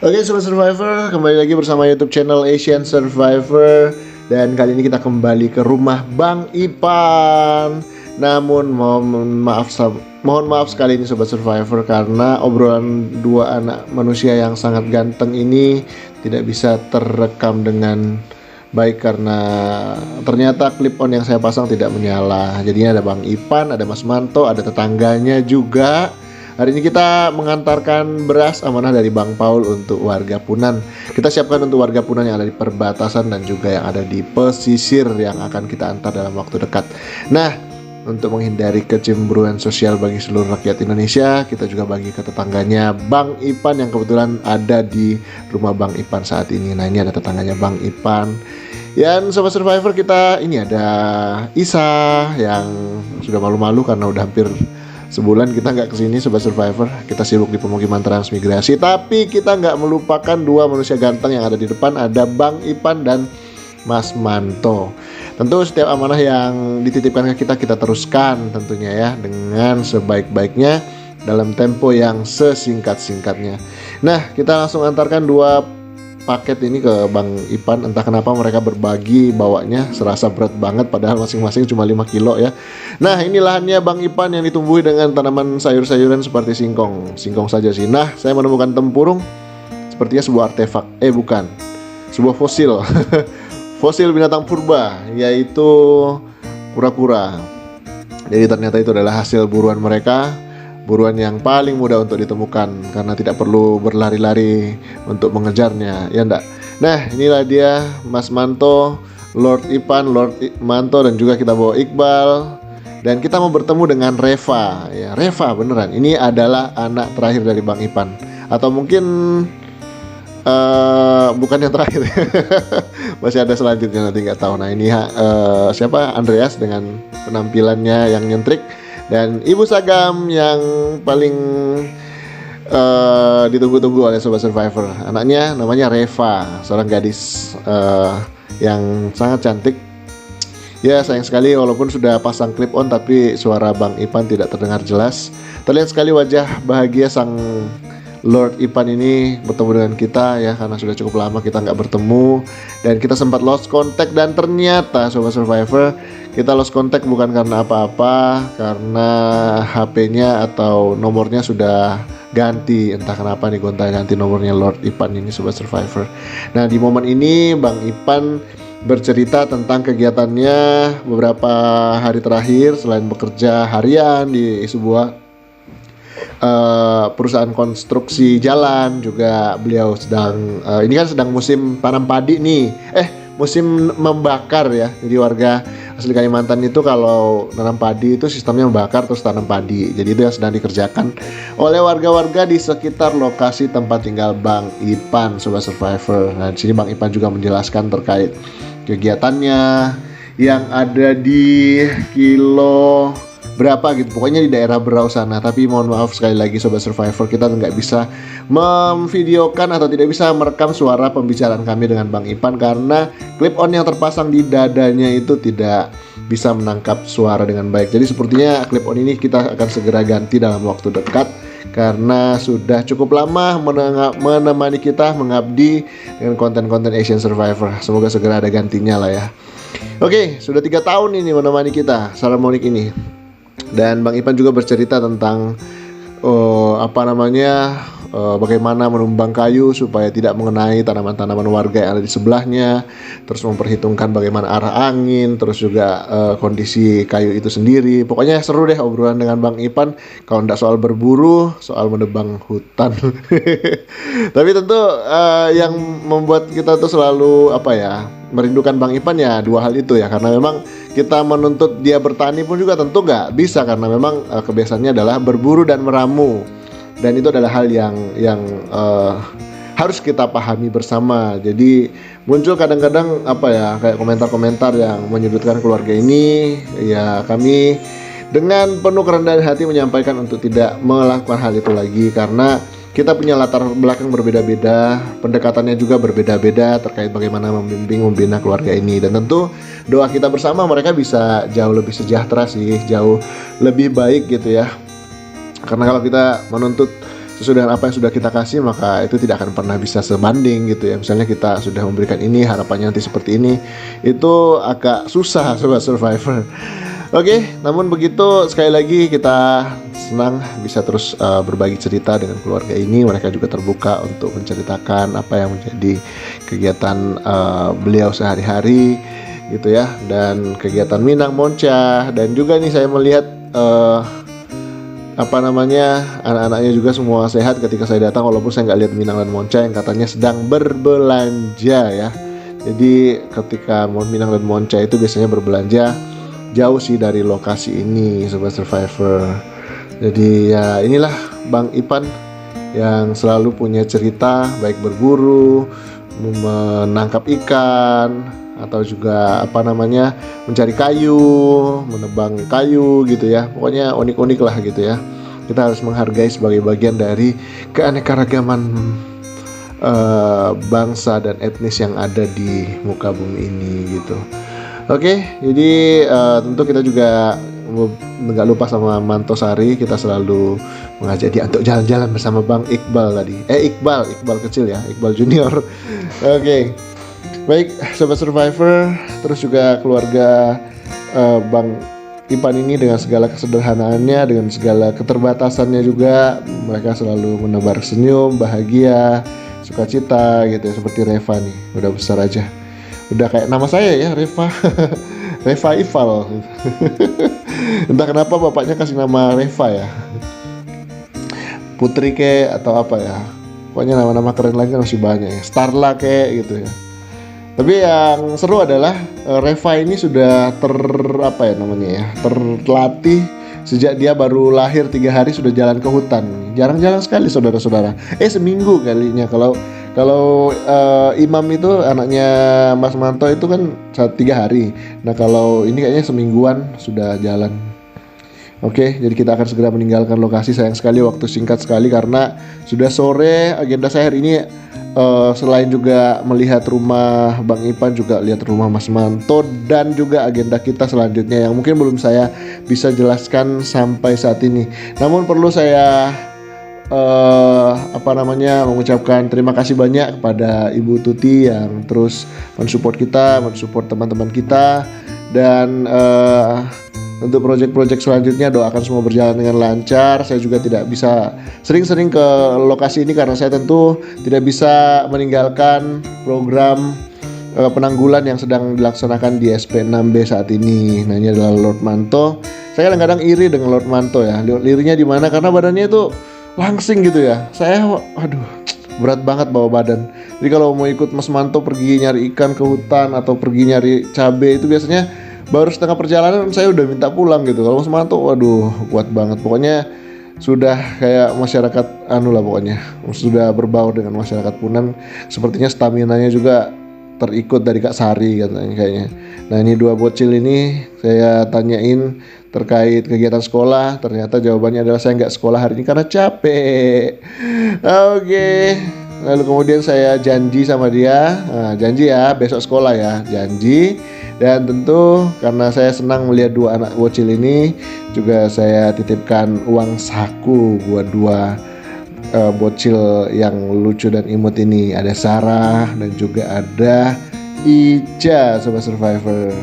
Oke, Sobat Survivor, kembali lagi bersama YouTube channel Asian Survivor. Dan kali ini kita kembali ke rumah Bang Ipan. Namun mohon maaf sekali ini Sobat Survivor, karena obrolan dua anak manusia yang sangat ganteng ini tidak bisa terekam dengan baik karena ternyata clip on yang saya pasang tidak menyala. Jadinya ada Bang Ipan, ada Mas Manto, ada tetangganya juga. Hari ini kita mengantarkan beras amanah dari Bang Paul untuk warga Punan. Kita siapkan untuk warga Punan yang ada di perbatasan dan juga yang ada di pesisir yang akan kita antar dalam waktu dekat. Nah, untuk menghindari kecemburuan sosial bagi seluruh rakyat Indonesia, kita juga bagi ke tetangganya Bang Ipan yang kebetulan ada di rumah Bang Ipan saat ini. Nah, ini ada tetangganya Bang Ipan. Dan Sobat Survivor, kita ini ada Isa yang sudah malu-malu karena udah hampir sebulan kita nggak kesini Sobat Survivor. Kita sibuk di pemukiman transmigrasi. Tapi kita nggak melupakan dua manusia ganteng yang ada di depan. Ada Bang Ipan dan Mas Manto. Tentu setiap amanah yang dititipkan ke kita, kita teruskan tentunya ya, dengan sebaik-baiknya dalam tempo yang sesingkat-singkatnya. Nah, kita langsung antarkan dua paket ini ke Bang Ipan. Entah kenapa mereka berbagi bawanya, serasa berat banget padahal masing-masing cuma 5 kilo ya. Nah, ini lahannya Bang Ipan yang ditumbuhi dengan tanaman sayur-sayuran seperti singkong. Singkong saja sih. Nah, saya menemukan tempurung, sepertinya sebuah artefak. Bukan, sebuah fosil. Fosil binatang purba, yaitu kura-kura. Jadi ternyata itu adalah hasil buruan mereka. Buruan yang paling mudah untuk ditemukan karena tidak perlu berlari-lari untuk mengejarnya, ya enggak? Nah, inilah dia Mas Manto, Lord Ipan, Manto, dan juga kita bawa Iqbal. Dan kita mau bertemu dengan Reva. Ya, Reva beneran. Ini adalah anak terakhir dari Bang Ipan. Atau mungkin bukan yang terakhir. Masih ada selanjutnya, nanti nggak tahu. Nah, ini siapa? Andreas dengan penampilannya yang nyentrik. Dan Ibu Sagam yang paling ditunggu-tunggu oleh Sobat Survivor. Anaknya namanya Reva, seorang gadis yang sangat cantik. Ya, sayang sekali walaupun sudah pasang clip on, tapi suara Bang Ipan tidak terdengar jelas. Terlihat sekali wajah bahagia sang Lord Ipan ini bertemu dengan kita ya, karena sudah cukup lama kita nggak bertemu. Dan kita sempat lost contact, dan ternyata Sobat Survivor, kita lost contact bukan karena apa-apa, karena HP-nya atau nomornya sudah ganti. Entah kenapa nih gonta-ganti nomornya Lord Ipan ini Sobat Survivor. Nah, di momen ini Bang Ipan bercerita tentang kegiatannya beberapa hari terakhir selain bekerja harian di sebuah perusahaan konstruksi jalan. Juga beliau sedang ini kan sedang musim tanam padi nih, musim membakar ya. Jadi warga asli Kalimantan itu kalau nanam padi itu sistemnya membakar terus tanam padi. Jadi itu yang sedang dikerjakan oleh warga-warga di sekitar lokasi tempat tinggal Bang Ipan Sobat Survivor. Nah, di sini Bang Ipan juga menjelaskan terkait kegiatannya yang ada di kilo berapa gitu, pokoknya di daerah Berau sana. Tapi mohon maaf sekali lagi Sobat Survivor, kita nggak bisa memvideokan atau tidak bisa merekam suara pembicaraan kami dengan Bang Ipan karena clip on yang terpasang di dadanya itu tidak bisa menangkap suara dengan baik. Jadi sepertinya clip on ini kita akan segera ganti dalam waktu dekat karena sudah cukup lama menemani kita mengabdi dengan konten-konten Asian Survivor. Semoga segera ada gantinya lah ya. Oke, sudah 3 tahun ini menemani kita Salamonic ini. Dan Bang Ipan juga bercerita tentang bagaimana menumbang kayu supaya tidak mengenai tanaman-tanaman warga yang ada di sebelahnya. Terus memperhitungkan bagaimana arah angin, terus juga kondisi kayu itu sendiri. Pokoknya seru deh obrolan dengan Bang Ipan. Kalau tidak soal berburu, soal menebang hutan. Tapi tentu yang membuat kita tuh selalu merindukan Bang Ipan ya dua hal itu ya, karena memang kita menuntut dia bertani pun juga tentu nggak bisa, karena memang kebiasaannya adalah berburu dan meramu, dan itu adalah hal yang harus kita pahami bersama. Jadi muncul kadang-kadang kayak komentar-komentar yang menyudutkan keluarga ini, ya kami dengan penuh kerendahan hati menyampaikan untuk tidak melakukan hal itu lagi, karena kita punya latar belakang berbeda-beda, pendekatannya juga berbeda-beda terkait bagaimana membimbing, membina keluarga ini. Dan tentu doa kita bersama mereka bisa jauh lebih sejahtera sih, jauh lebih baik gitu ya. Karena kalau kita menuntut sesuai dengan apa yang sudah kita kasih, maka itu tidak akan pernah bisa sebanding gitu ya. Misalnya kita sudah memberikan ini, harapannya nanti seperti ini, itu agak susah Sobat Survivor. Oke, namun begitu sekali lagi kita senang bisa terus berbagi cerita dengan keluarga ini. Mereka juga terbuka untuk menceritakan apa yang menjadi kegiatan beliau sehari-hari gitu ya, dan kegiatan Minang Monca. Dan juga nih saya melihat anak-anaknya juga semua sehat ketika saya datang, walaupun saya nggak lihat Minang dan Monca yang katanya sedang berbelanja ya. Jadi ketika Minang dan Monca itu biasanya berbelanja jauh sih dari lokasi ini Sobat Survivor. Jadi ya inilah Bang Ipan yang selalu punya cerita, baik berburu, menangkap ikan, atau juga mencari kayu, menebang kayu gitu ya. Pokoknya unik-unik lah gitu ya. Kita harus menghargai sebagai bagian dari keanekaragaman bangsa dan etnis yang ada di muka bumi ini gitu. Oke, jadi tentu kita juga nggak lupa sama Manto Sari. Kita selalu mengajak dia untuk jalan-jalan bersama Bang Iqbal tadi. Iqbal kecil ya, Iqbal Junior. Oke. Baik, Sobat Survivor, terus juga keluarga Bang Ipan ini dengan segala kesederhanaannya, dengan segala keterbatasannya juga, mereka selalu menebar senyum, bahagia, sukacita gitu ya, seperti Reva nih, udah besar aja. Udah kayak nama saya ya, Reva. Reva Ival. Entah kenapa bapaknya kasih nama Reva ya. Putri atau apa ya. Pokoknya nama-nama keren lagi kan masih banyak ya. Starla gitu ya. Tapi yang seru adalah Reva ini sudah terlatih sejak dia baru lahir 3 hari sudah jalan ke hutan. Jarang-jarang sekali saudara-saudara. Seminggu kalinya kalau Imam itu anaknya Mas Manto itu kan 3 hari. Nah kalau ini kayaknya semingguan sudah jalan. Oke, jadi kita akan segera meninggalkan lokasi. Sayang sekali waktu singkat sekali karena sudah sore. Agenda saya hari ini selain juga melihat rumah Bang Ipan, juga lihat rumah Mas Manto, dan juga agenda kita selanjutnya yang mungkin belum saya bisa jelaskan sampai saat ini. Namun perlu saya mengucapkan terima kasih banyak kepada Ibu Tuti yang terus mensupport kita, mensupport teman-teman kita, dan untuk proyek-proyek selanjutnya doakan semua berjalan dengan lancar. Saya juga tidak bisa sering-sering ke lokasi ini karena saya tentu tidak bisa meninggalkan program penanggulan yang sedang dilaksanakan di SP6B saat ini. Nah, ini adalah Lord Manto. Saya kadang-kadang iri dengan Lord Manto ya. Irinya di mana? Karena badannya itu langsing gitu ya. Saya berat banget bawa badan. Jadi kalau mau ikut Mas Manto pergi nyari ikan ke hutan atau pergi nyari cabai, itu biasanya baru setengah perjalanan saya udah minta pulang gitu. Kalau Mas Manto kuat banget. Pokoknya sudah kayak masyarakat pokoknya sudah berbaur dengan masyarakat Punan. Sepertinya staminanya juga terikut dari Kak Sari katanya kayaknya. Nah, ini 2 bocil ini saya tanyain terkait kegiatan sekolah. Ternyata jawabannya adalah saya nggak sekolah hari ini karena capek. Oke. Lalu kemudian saya janji sama dia, janji ya besok sekolah ya, janji. Dan tentu karena saya senang melihat 2 anak bocil ini, juga saya titipkan uang saku buat 2 bocil yang lucu dan imut ini. Ada Sarah dan juga ada Ica, Sobat Survivor.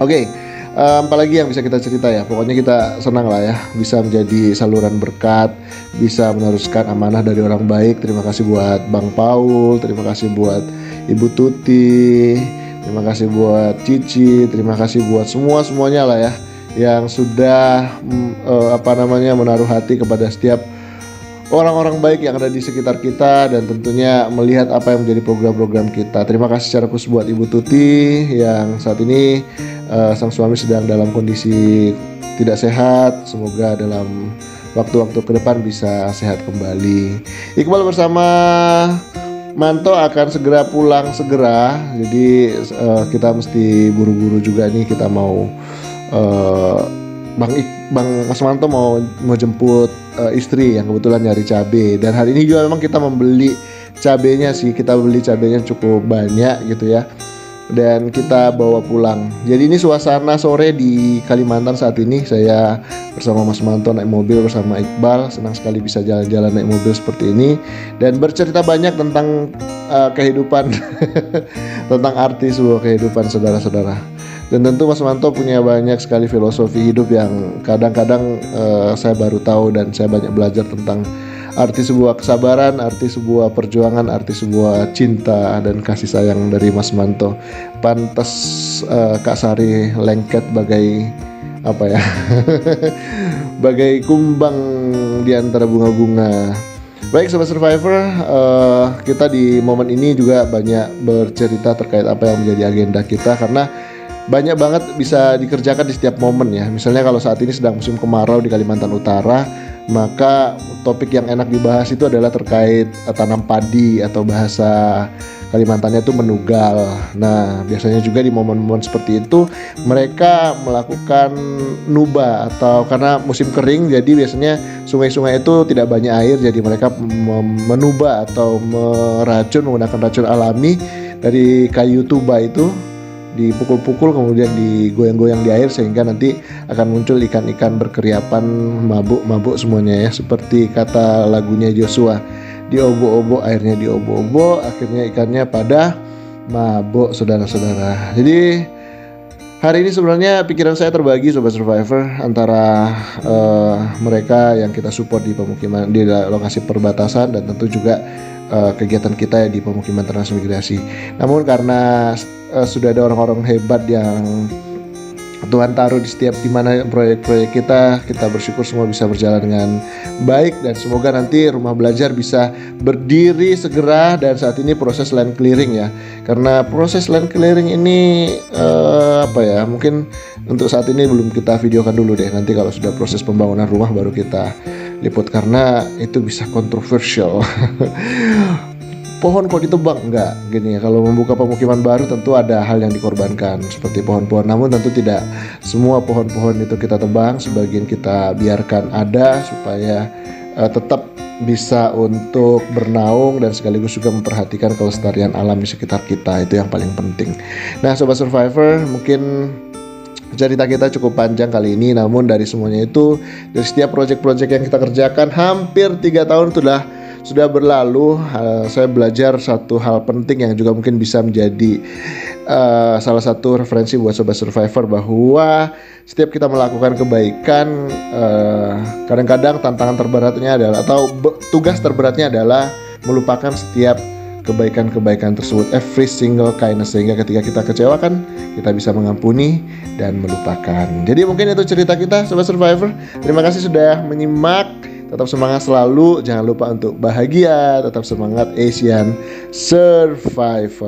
Oke, apalagi yang bisa kita cerita ya. Pokoknya kita senang lah ya bisa menjadi saluran berkat, bisa meneruskan amanah dari orang baik. Terima kasih buat Bang Paul, terima kasih buat Ibu Tuti, terima kasih buat Cici, terima kasih buat semuanya lah ya yang sudah menaruh hati kepada setiap orang-orang baik yang ada di sekitar kita, dan tentunya melihat apa yang menjadi program-program kita. Terima kasih secara khusus buat Ibu Tuti yang saat ini sang suami sedang dalam kondisi tidak sehat. Semoga dalam waktu-waktu ke depan bisa sehat kembali. Iqbal bersama Manto akan segera pulang segera. Jadi kita mesti buru-buru juga nih. Kita mau Bang Mas Manto mau jemput istri yang kebetulan nyari cabai. Dan hari ini juga memang kita membeli cabainya sih. Kita beli cabainya cukup banyak gitu ya. dan kita bawa pulang. Jadi ini suasana sore di Kalimantan saat ini. Saya bersama Mas Manto naik mobil bersama Iqbal. Senang sekali bisa jalan-jalan naik mobil seperti ini dan bercerita banyak tentang kehidupan tentang arti sebuah kehidupan, saudara-saudara. Dan tentu Mas Manto punya banyak sekali filosofi hidup yang kadang-kadang saya baru tahu, dan saya banyak belajar tentang arti sebuah kesabaran, arti sebuah perjuangan, arti sebuah cinta dan kasih sayang dari Mas Manto. Pantas Kak Sari lengket bagai apa ya? Bagai kumbang di antara bunga-bunga. Baik Sobat Survivor, kita di momen ini juga banyak bercerita terkait apa yang menjadi agenda kita, karena banyak banget bisa dikerjakan di setiap momen ya. Misalnya kalau saat ini sedang musim kemarau di Kalimantan Utara, maka topik yang enak dibahas itu adalah terkait tanam padi, atau bahasa Kalimantannya itu menugal. Nah, biasanya juga di momen-momen seperti itu mereka melakukan nuba, atau karena musim kering jadi biasanya sungai-sungai itu tidak banyak air, jadi mereka menuba atau meracun menggunakan racun alami dari kayu tuba itu, dipukul-pukul kemudian digoyang-goyang di air sehingga nanti akan muncul ikan-ikan berkeriapan, mabuk-mabuk semuanya ya, seperti kata lagunya Joshua, diobok-obok airnya, diobok-obok akhirnya ikannya pada mabuk, saudara-saudara. Jadi hari ini sebenarnya pikiran saya terbagi Sobat Survivor antara mereka yang kita support di pemukiman di lokasi perbatasan, dan tentu juga kegiatan kita di pemukiman transmigrasi. Namun karena sudah ada orang-orang hebat yang Tuhan taruh di setiap dimana proyek-proyek kita bersyukur semua bisa berjalan dengan baik, dan semoga nanti rumah belajar bisa berdiri segera. Dan saat ini proses land clearing ya, karena proses land clearing ini mungkin untuk saat ini belum kita videokan dulu deh, nanti kalau sudah proses pembangunan rumah baru kita liput, karena itu bisa kontroversial. Pohon kok ditebang? Enggak, gini ya, kalau membuka pemukiman baru tentu ada hal yang dikorbankan seperti pohon-pohon, namun tentu tidak semua pohon-pohon itu kita tebang, sebagian kita biarkan ada supaya tetap bisa untuk bernaung dan sekaligus juga memperhatikan kelestarian alam di sekitar kita, itu yang paling penting. Nah Sobat Survivor, mungkin cerita kita cukup panjang kali ini, namun dari semuanya itu, dari setiap proyek-proyek yang kita kerjakan hampir 3 tahun sudah berlalu, saya belajar satu hal penting yang juga mungkin bisa menjadi salah satu referensi buat Sobat Survivor, bahwa setiap kita melakukan kebaikan, kadang-kadang tantangan terberatnya adalah, atau tugas terberatnya adalah melupakan setiap kebaikan-kebaikan tersebut, every single kindness, sehingga ketika kita kecewakan kita bisa mengampuni dan melupakan. Jadi mungkin itu cerita kita Sobat Survivor. Terima kasih sudah menyimak. Tetap semangat selalu, jangan lupa untuk bahagia, tetap semangat Asian Survivor.